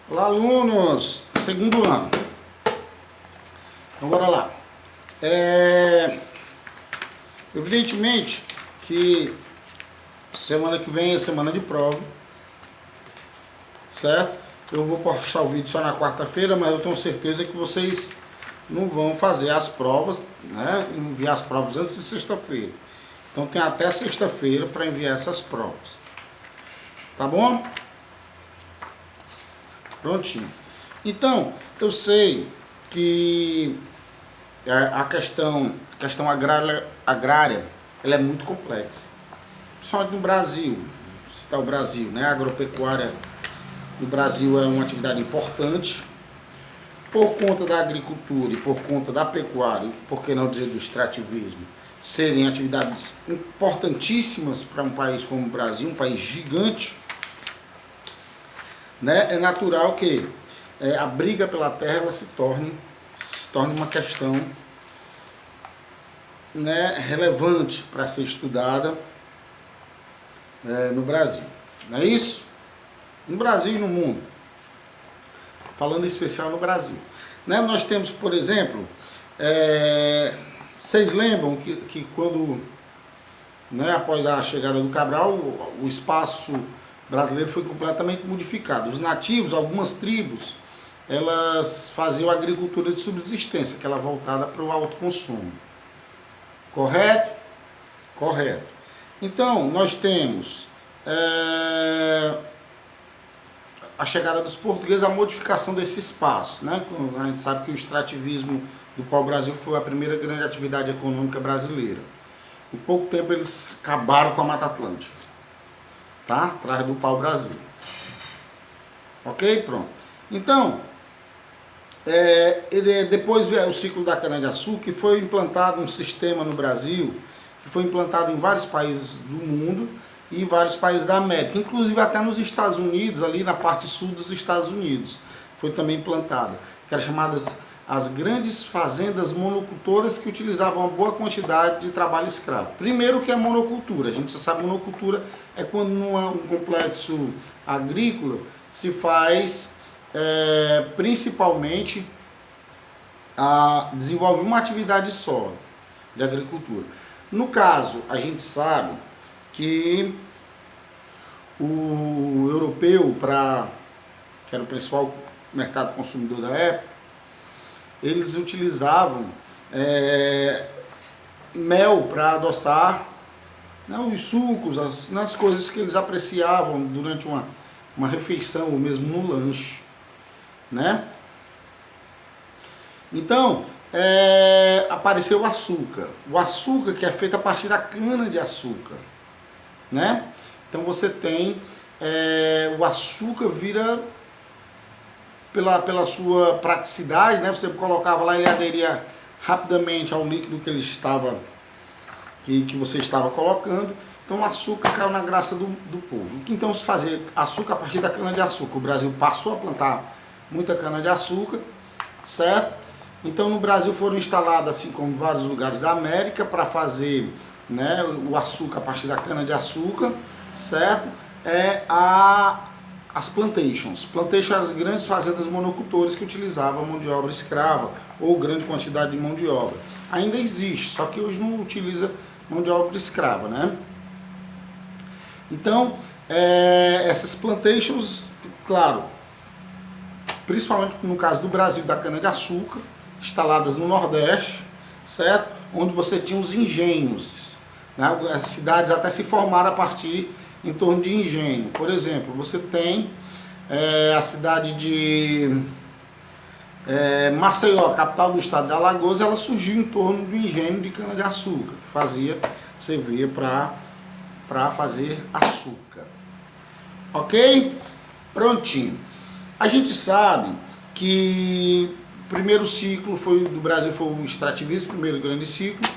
Olá, alunos, segundo ano. Então, bora lá. Evidentemente que semana que vem é semana de prova, certo? Eu vou postar o vídeo só na quarta-feira, mas eu tenho certeza que vocês não vão fazer as provas, né? Enviar as provas antes de sexta-feira. Então tem até sexta-feira para enviar essas provas. Tá bom? Prontinho. Então, eu sei que a questão agrária ela é muito complexa. Principalmente no Brasil. Citar o Brasil, né? A agropecuária no Brasil é uma atividade importante. Por conta da agricultura e por conta da pecuária, por que não dizer do extrativismo, serem atividades importantíssimas para um país como o Brasil, um país gigante, né? É natural que a briga pela terra ela se torne uma questão, né, relevante para ser estudada no Brasil. Não é isso? No Brasil e no mundo. Falando em especial no Brasil. Né? Nós temos, por exemplo, vocês lembram que quando, né, após a chegada do Cabral, o espaço brasileiro foi completamente modificado. Os nativos, algumas tribos, elas faziam agricultura de subsistência, aquela voltada para o autoconsumo. Correto? Correto. Então, nós temos a chegada dos portugueses, a modificação desse espaço, né? A gente sabe que o extrativismo do pau-brasil foi a primeira grande atividade econômica brasileira. Em pouco tempo eles acabaram com a Mata Atlântica, tá? Atrás do pau-brasil. Ok? Pronto. Então, depois veio o ciclo da cana-de-açúcar, que foi implantado um sistema no Brasil, que foi implantado em vários países do mundo e em vários países da América, inclusive até nos Estados Unidos, ali na parte sul dos Estados Unidos, foi também implantada, que eram chamadas as grandes fazendas monocultoras, que utilizavam uma boa quantidade de trabalho escravo. Primeiro, que é monocultura. A gente já sabe que monocultura é quando num complexo agrícola se faz principalmente desenvolve uma atividade só de agricultura. No caso, a gente sabe que o europeu, que era o principal mercado consumidor da época, eles utilizavam mel para adoçar, né, os sucos, as coisas que eles apreciavam durante uma refeição ou mesmo no lanche, né? Então, apareceu o açúcar. O açúcar que é feito a partir da cana-de-açúcar, né? Então você tem o açúcar vira pela sua praticidade, né? Você colocava lá e ele aderia rapidamente ao líquido que ele estava que você estava colocando. Então o açúcar caiu na graça do povo. Então se fazia açúcar a partir da cana-de-açúcar. O Brasil passou a plantar muita cana-de-açúcar, certo? Então no Brasil foram instalados, assim como em vários lugares da América, para fazer, né, o açúcar a partir da cana-de-açúcar, certo? As plantations. Plantations eram as grandes fazendas monocultoras que utilizavam mão de obra escrava ou grande quantidade de mão de obra. Ainda existe, só que hoje não utiliza mão de obra escrava, né? Então, essas plantations, claro, principalmente no caso do Brasil, da cana-de-açúcar, instaladas no Nordeste, certo? Onde você tinha os engenhos, né? As cidades até se formaram a partir em torno de engenho. Por exemplo, você tem a cidade de Maceió, capital do estado de Alagoas, ela surgiu em torno do engenho de cana-de-açúcar, que servia para fazer açúcar. Ok? Prontinho. A gente sabe que o primeiro ciclo do Brasil foi o extrativismo, primeiro grande ciclo.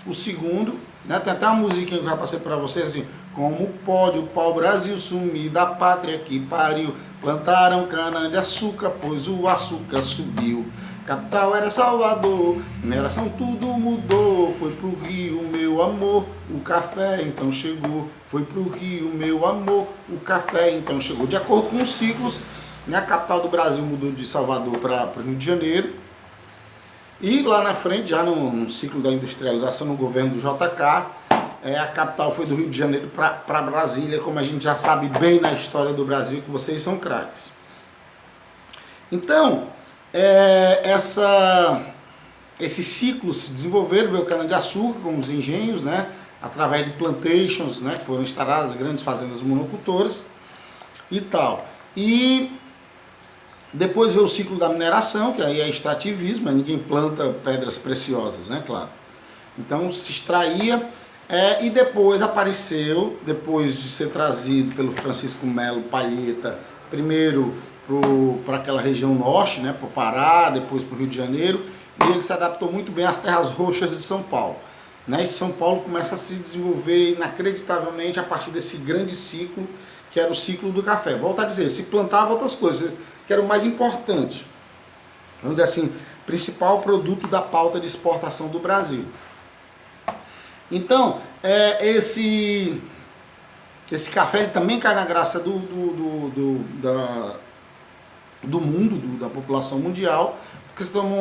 O segundo, né, tem até uma musiquinha que eu já passei para vocês assim: como pode o pau-brasil sumir da pátria que pariu? Plantaram cana-de-açúcar, pois o açúcar subiu. Capital era Salvador, mineração tudo mudou. Foi pro Rio, meu amor, o café então chegou. Foi pro Rio, meu amor, o café então chegou. De acordo com os ciclos, né? A capital do Brasil mudou de Salvador para o Rio de Janeiro. E lá na frente, já no ciclo da industrialização, no governo do JK, a capital foi do Rio de Janeiro para Brasília, como a gente já sabe bem na história do Brasil, que vocês são craques. Então, esse ciclo se desenvolveram, veio o cana-de-açúcar com os engenhos, né, através de plantations, né, que foram instaladas, grandes fazendas monocultoras e tal. E depois veio o ciclo da mineração, que aí é extrativismo, ninguém planta pedras preciosas, né, claro. Então se extraía, e depois apareceu, depois de ser trazido pelo Francisco Melo Palheta, primeiro para aquela região norte, né, para o Pará, depois para o Rio de Janeiro, e ele se adaptou muito bem às terras roxas de São Paulo. Né? E São Paulo começa a se desenvolver inacreditavelmente a partir desse grande ciclo, que era o ciclo do café. Volto a dizer, se plantava outras coisas, que era o mais importante. Vamos dizer assim, principal produto da pauta de exportação do Brasil. Então, esse café ele também cai na graça do mundo, da população mundial, porque se toma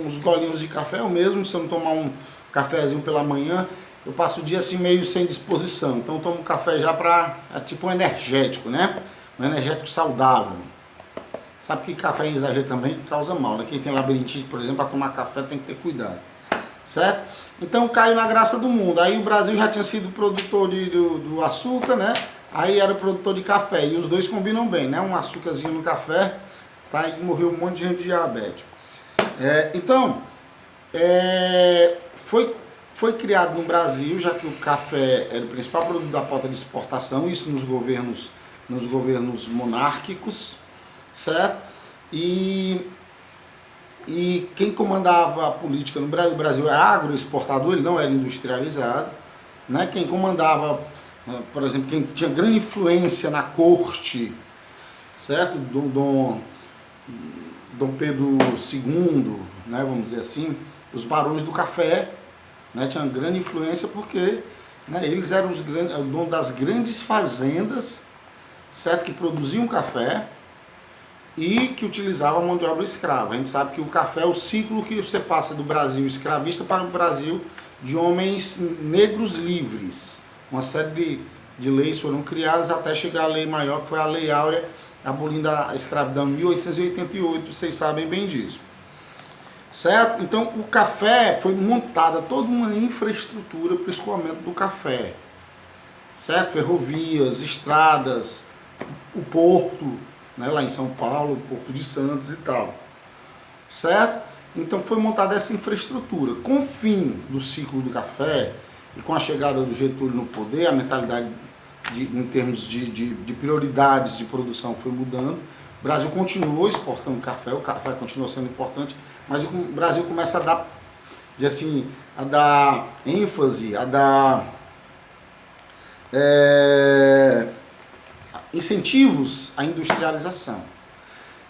uns golinhos de café, eu mesmo, se eu não tomar um cafezinho pela manhã, eu passo o dia assim meio sem disposição. Então eu tomo café já tipo um energético, né? Um energético saudável. Sabe que café em exagero também causa mal, né? Quem tem labirintite, por exemplo, para tomar café tem que ter cuidado. Certo? Então caiu na graça do mundo. Aí o Brasil já tinha sido produtor do açúcar, né? Aí era produtor de café. E os dois combinam bem, né? Um açúcarzinho no café, tá? Aí morreu um monte de gente diabético. Então, foi criado no Brasil, já que o café era o principal produto da pauta de exportação, isso nos governos monárquicos, certo? E quem comandava a política no Brasil, o Brasil é agroexportador, ele não era industrializado, né? Quem comandava, por exemplo, quem tinha grande influência na corte, certo? Dom Pedro II, né? Vamos dizer assim, os barões do café, né? Tinham grande influência porque, né, eles eram os donos das grandes fazendas, certo? Que produziam café e que utilizavam a mão de obra escrava. A gente sabe que o café é o ciclo que você passa do Brasil escravista para o Brasil de homens negros livres. Uma série de leis foram criadas até chegar à lei maior, que foi a Lei Áurea, abolindo a escravidão em 1888, vocês sabem bem disso. Certo? Então o café, foi montada toda uma infraestrutura para o escoamento do café. Certo? Ferrovias, estradas, o porto, né, lá em São Paulo, o Porto de Santos e tal. Certo? Então foi montada essa infraestrutura. Com o fim do ciclo do café e com a chegada do Getúlio no poder, a mentalidade em termos de prioridades de produção foi mudando. O Brasil continuou exportando café, o café continuou sendo importante, mas o Brasil começa a dar ênfase, a dar incentivos à industrialização.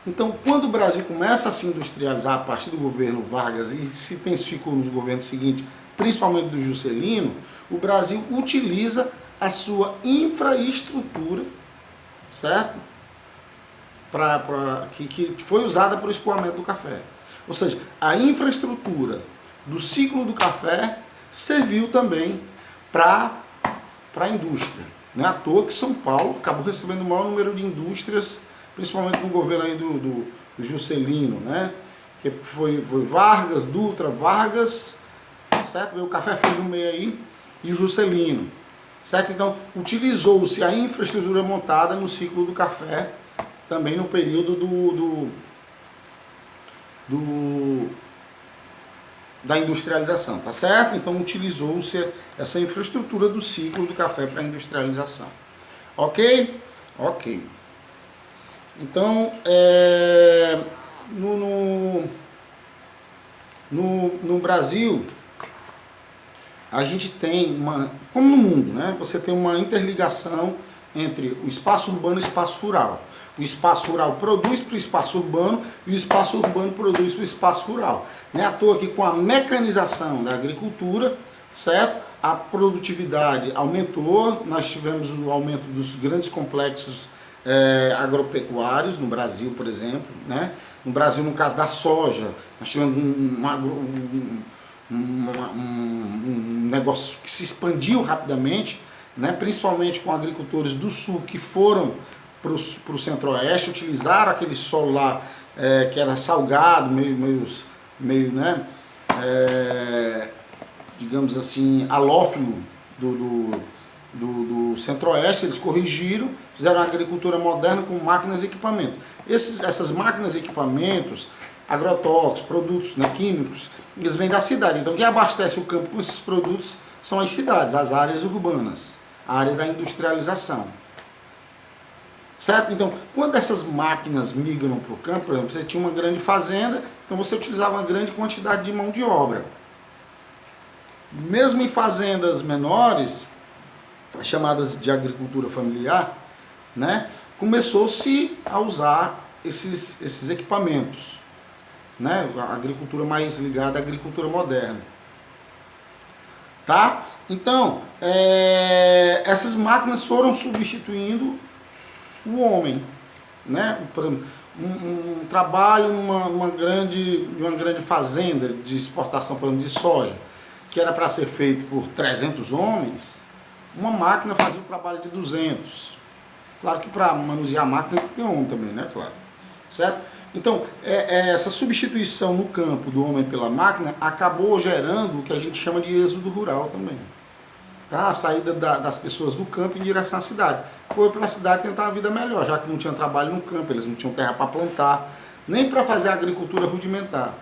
Então, quando o Brasil começa a se industrializar a partir do governo Vargas e se intensificou nos governos seguintes, principalmente do Juscelino, o Brasil utiliza a sua infraestrutura, certo? Que foi usada para o escoamento do café. Ou seja, a infraestrutura do ciclo do café serviu também para a indústria. Não é à toa que São Paulo acabou recebendo o maior número de indústrias, principalmente no governo aí do Juscelino, né? Que foi Vargas, Dutra, Vargas, certo? Veio o café foi no meio aí, e o Juscelino, certo? Então, utilizou-se a infraestrutura montada no ciclo do café, também no período da industrialização, tá certo? Então utilizou-se essa infraestrutura do ciclo do café para a industrialização. Ok? Ok. Então, no Brasil, a gente tem como no mundo, né? Você tem uma interligação entre o espaço urbano e o espaço rural. O espaço rural produz para o espaço urbano e o espaço urbano produz para o espaço rural. Não é à toa que com a mecanização da agricultura, certo? A produtividade aumentou, nós tivemos o aumento dos grandes complexos agropecuários no Brasil, por exemplo, né? No Brasil, no caso da soja, nós tivemos um negócio que se expandiu rapidamente, né? Principalmente com agricultores do sul que foram para o centro-oeste, utilizaram aquele solo lá que era salgado, meio né? Digamos assim, alófilo do centro-oeste. Eles corrigiram, fizeram uma agricultura moderna com máquinas e equipamentos. Essas máquinas e equipamentos, agrotóxicos, produtos, né, químicos, eles vêm da cidade. Então quem abastece o campo com esses produtos são as cidades, as áreas urbanas, a área da industrialização. Certo? Então, quando essas máquinas migram para o campo, por exemplo, você tinha uma grande fazenda, então você utilizava uma grande quantidade de mão de obra. Mesmo em fazendas menores, chamadas de agricultura familiar, né, começou-se a usar esses equipamentos, né, a agricultura mais ligada à agricultura moderna. Tá? Então, essas máquinas foram substituindo o homem, né? Por exemplo, um trabalho numa grande fazenda de exportação, por exemplo, de soja, que era para ser feito por 300 homens, uma máquina fazia o trabalho de 200. Claro que para manusear a máquina tem homem também, né? Claro. Certo? Então, essa substituição no campo do homem pela máquina acabou gerando o que a gente chama de êxodo rural também. Tá? A saída das pessoas do campo em direção à cidade. Foi para a cidade tentar uma vida melhor, já que não tinha trabalho no campo, eles não tinham terra para plantar, nem para fazer agricultura rudimentar.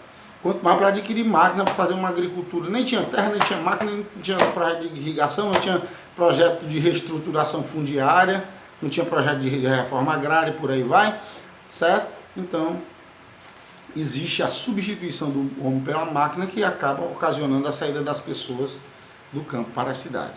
Quanto mais para adquirir máquina para fazer uma agricultura. Nem tinha terra, nem tinha máquina, nem tinha projeto de irrigação, não tinha projeto de reestruturação fundiária, não tinha projeto de reforma agrária, por aí vai. Certo? Então, existe a substituição do homem pela máquina que acaba ocasionando a saída das pessoas do campo para a cidade.